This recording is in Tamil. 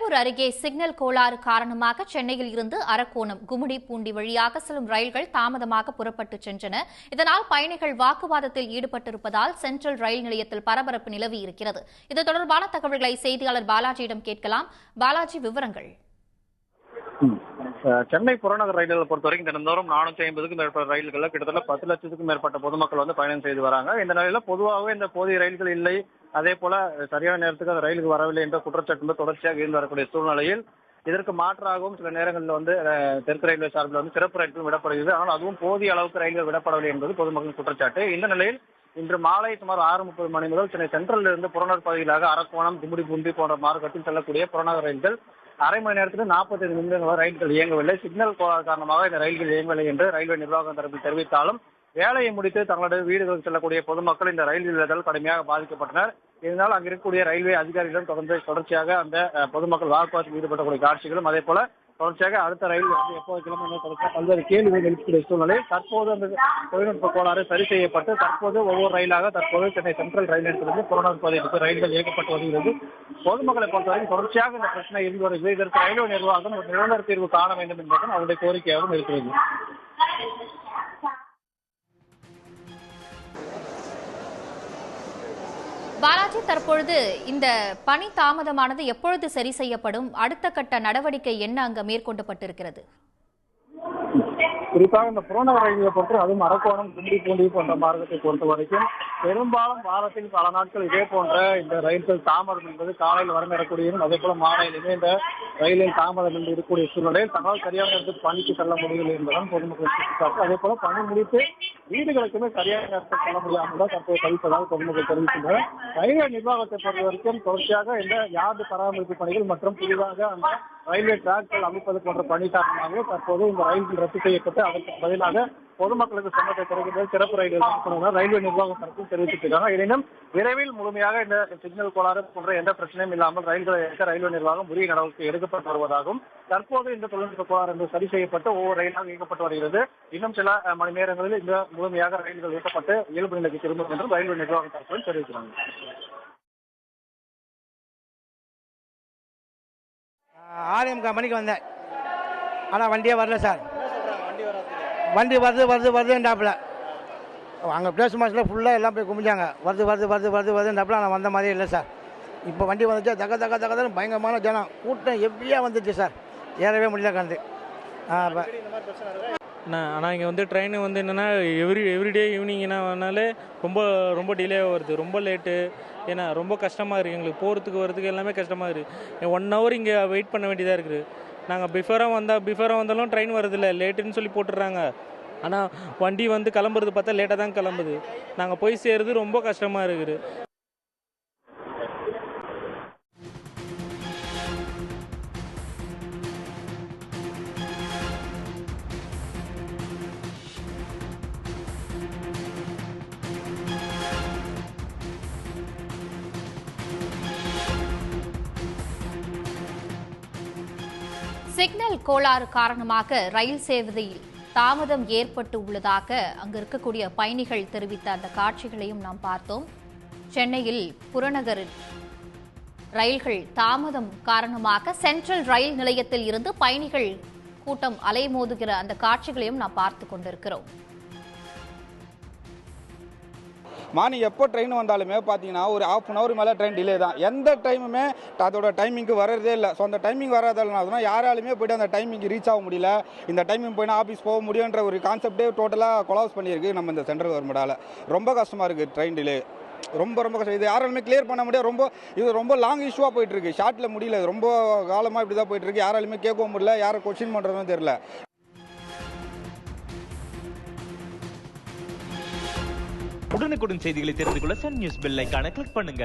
பெரம்பூர் அருகே சிக்னல் கோளாறு காரணமாக சென்னையில் இருந்து அரக்கோணம், கும்மிடிப்பூண்டி வழியாக செல்லும் ரயில்கள் தாமதமாக புறப்பட்டு சென்றன. இதனால் பயணிகள் வாக்குவாதத்தில் ஈடுபட்டிருப்பதால் சென்ட்ரல் ரயில் நிலையத்தில் பரபரப்பு நிலவி இருக்கிறது. இது தொடர்பான தகவல்களை செய்தியாளர் பாலாஜியிடம் கேட்கலாம். பாலாஜி, விவரங்கள். சென்னை புறநகர் ரயில்களை பொறுத்தவரைக்கும் தினந்தோறும் 450க்கும் மேற்பட்ட ரயில்களில் கிட்டத்தட்ட 10 லட்சத்துக்கும் மேற்பட்ட பொதுமக்கள் பயணம் செய்து வராங்க. இந்த நிலையில பொதுவாகவே இந்த போதிய ரயில்கள் இல்லை, அதே போல சரியான நேரத்துக்கு அந்த ரயிலுக்கு வரவில்லை என்ற குற்றச்சாட்டு தொடர்ச்சியாக இருந்து வரக்கூடிய சூழ்நிலையில் இதற்கு மாற்றாகவும் சில நேரங்களில் தெற்கு ரயில்வே சார்பில் சிறப்பு ரயில்கள் விடப்படுகிறது. ஆனால் அதுவும் போதிய அளவுக்கு ரயில்கள் விடப்படவில்லை என்பது பொதுமக்களின் குற்றச்சாட்டு. இந்த நிலையில் இன்று மாலை சுமார் 6:30 மணி முதல் சென்னை சென்ட்ரலில் இருந்து புறநகர் பகுதியிலாக அரக்கோணம், கும்மிடிப்பூண்டி போன்ற மார்க்கத்தில் செல்லக்கூடிய புறநகர் ரயில்கள் அரை மணி நேரத்துக்கு 45 நிமிடங்கள் ரயில்கள் இயங்கவில்லை. சிக்னல் கோளாறு காரணமாக இந்த ரயில்கள் இயங்கவில்லை என்று ரயில்வே நிர்வாகம் தரப்பில் தெரிவித்தாலும் வேலையை முடித்து தங்களுடைய வீடுகளுக்கு செல்லக்கூடிய பொதுமக்கள் இந்த ரயில் நிலையத்தால் கடுமையாக பாதிக்கப்பட்டனர். இதனால் அங்கு இருக்கக்கூடிய ரயில்வே அதிகாரிகளும் தொடர்ச்சியாக அந்த பொதுமக்கள் வாக்குவாதத்தில் ஈடுபடக்கூடிய காட்சிகளும், அதே போல தொடர்ச்சியாக அடுத்த ரயில் எப்போது கிளம்பும் பல்வேறு கேள்விகள் எழுப்பக்கூடிய சூழ்நிலை. தற்போது அந்த தொழில்நுட்ப கோளாறு சரி செய்யப்பட்டு தற்போது ஒவ்வொரு ரயிலாக தற்போது சென்னை சென்ட்ரல் ரயில் நிலையத்திலிருந்து புறநகர் பகுதிக்கு ரயில்கள் இயக்கப்பட்டு வருகிறது. பொதுமக்களை பொறுத்தவரைக்கும் தொடர்ச்சியாக இந்த பிரச்சனை இருந்து வருகிறது. இதற்கு ரயில்வே நிர்வாகம் ஒரு நிரந்தர தீர்வு காண வேண்டும் என்பதும் அவருடைய கோரிக்கையாகவும் இருக்கிறது. பாலாஜி, தற்பொழுது இந்த பணி தாமதமானது எப்பொழுது சரி செய்யப்படும்? அடுத்த கட்ட நடவடிக்கை என்ன அங்கு மேற்கொள்ளப்பட்டிருக்கிறது? குறிப்பாக இந்த புறநகர் ரயில்களை பொறுத்து, அதுவும் அரக்கோணம், கும்மிடிப்பூண்டி போன்ற மார்க்கத்தை பொறுத்த வரைக்கும் பெரும்பாலும் வாரத்தில் பல நாட்கள் இதே போன்ற இந்த ரயில்கள் தாமதம் என்பது காலையில் வரக்கூடிய, அதே போல மாலையிலுமே இந்த ரயிலில் தாமதம் என்று இருக்கக்கூடிய சூழ்நிலையில் தகவல் சரியான நேரத்தில் பணிக்கு செல்ல முடியவில்லை என்பதும் பொதுமக்கள் சுட்டிக்காட்டு. அதே போல பணி முடித்து வீடுகளுக்குமே சரியான நேரத்தில் செல்ல முடியாமல் தான் தற்போது தவிப்பதாக பொதுமக்கள் தெரிவிக்கின்றனர். ரயில்வே நிர்வாகத்தை பொறுத்த வரைக்கும் தொடர்ச்சியாக இந்த யார்டு பராமரிப்பு பணிகள் மற்றும் புதிதாக அந்த ரயில்வே டிராக்கள் அமைப்பது போன்ற பணி காரணமாக தற்போது இந்த ரயில்கள் ரத்து செய்யப்பட்டு அதற்கு பதிலாக பொதுமக்களுக்கு சொன்னதை கிடைக்கின்ற சிறப்பு ரயில்கள் ரயில்வே நிர்வாகம் தரப்பில் தெரிவித்திருக்கிறாங்க. எனினும் விரைவில் முழுமையாக இந்த சிக்னல் கோளாறு போன்ற எந்த பிரச்சனையும் இல்லாமல் ரயில்களை இயக்க ரயில்வே நிர்வாகம் உரிய நடவடிக்கை எடுக்கப்பட்டு வருவதாகவும், தற்போது இந்த தொழில்நுட்ப கோளாறு என்று சரி செய்யப்பட்டு ஒவ்வொரு ரயிலாக இயக்கப்பட்டு வருகிறது. இன்னும் சில மணி நேரங்களில் இந்த முழுமையாக ரயில்கள் இயக்கப்பட்டு இயல்பு நிலைக்கு திரும்பும் என்றும் ரயில்வே நிர்வாகம் தரப்பில் தெரிவிக்கிறாங்க. மணிக்கு வந்தேன், ஆனால் வண்டியே வரல சார். வண்டி வருதுன்றாப்புல அங்கே பிளேஸ் மாஸ்டரில் ஃபுல்லாக எல்லாம் போய் குமிஞ்சாங்க. வருதுன்றாப்புல ஆனால் வந்த மாதிரியே இல்லை சார். இப்போ வண்டி வந்துச்சு, தக்கன்னு பயங்கரமான ஜனம் கூட்டம் எவ்வியாக வந்துச்சு சார். ஏறவே முடியல கண்டு. ஆனால் இங்கே ட்ரெயின் என்னென்னா எவ்ரிடே ஈவினிங் என்னாலே ரொம்ப டிலே வருது, ரொம்ப லேட்டு. ஏன்னா ரொம்ப கஷ்டமாக இருக்குது எங்களுக்கு, போகிறதுக்கு வரதுக்கு எல்லாமே கஷ்டமாக இருக்குது. 1 ஹவர் இங்கே வெயிட் பண்ண வேண்டியதாக இருக்குது. நாங்கள் பிஃபோராக வந்தாலும் ட்ரெயின் வரதில்லை, லேட்டுன்னு சொல்லி போட்டுடுறாங்க. ஆனால் வண்டி கிளம்புறது பார்த்தா லேட்டாக தான் கிளம்புது. நாங்கள் போய் சேருறது ரொம்ப கஷ்டமாக இருக்குது. சிக்னல் கோளாறு காரணமாக ரயில் சேவையில் தாமதம் ஏற்பட்டு உள்ளதாக அங்கு இருக்கக்கூடிய பயணிகள் தெரிவித்த அந்த காட்சிகளையும் நாம் பார்த்தோம். சென்னையில் புறநகர் ரயில்கள் தாமதம் காரணமாக சென்ட்ரல் ரயில் நிலையத்தில் இருந்து பயணிகள் கூட்டம் அலைமோதுகிற அந்த காட்சிகளையும் நாம் பார்த்து கொண்டிருக்கிறோம். மார்னிங் எப்போ ட்ரெயின் வந்தாலுமே பார்த்தீங்கன்னா ஒரு 1/2 hour மேலே ட்ரெயின் டிலே தான். எந்த டைமுமே அதோட டைமிங்க்கு வரதே இல்லை. ஸோ அந்த டைமிங் வராதனால யாராலுமே போய்ட்டு அந்த டைமிங்க்கு ரீச் ஆக முடியல. இந்த டைமிங் போய்னா ஆஃபீஸ் போக முடியுன்ற ஒரு கான்செப்டே டோட்டலாக கொலாப்ஸ் பண்ணியிருக்கு நம்ம இந்த சென்ட்ரல் கவர்மெண்டால். ரொம்ப கஷ்டமாக இருக்குது ட்ரெயின் டிலே, ரொம்ப கஷ்டம். இது யாராலுமே கிளியர் பண்ண முடியாது. இது ரொம்ப லாங் இஷ்யூவாக போயிட்டுருக்கு, ஷார்ட்டில் முடியல. ரொம்ப காலமாக இப்படி தான் போயிட்டுருக்கு. யாராலுமே கேட்கவும் முடியல, யாரை கொஸ்டின் பண்ணுறதுன்னு தெரியல. உடனுக்குடன் செய்திகளை தெரிந்து கொள்ள சன் நியூஸ் பெல் ஐகானை கிளிக் பண்ணுங்க.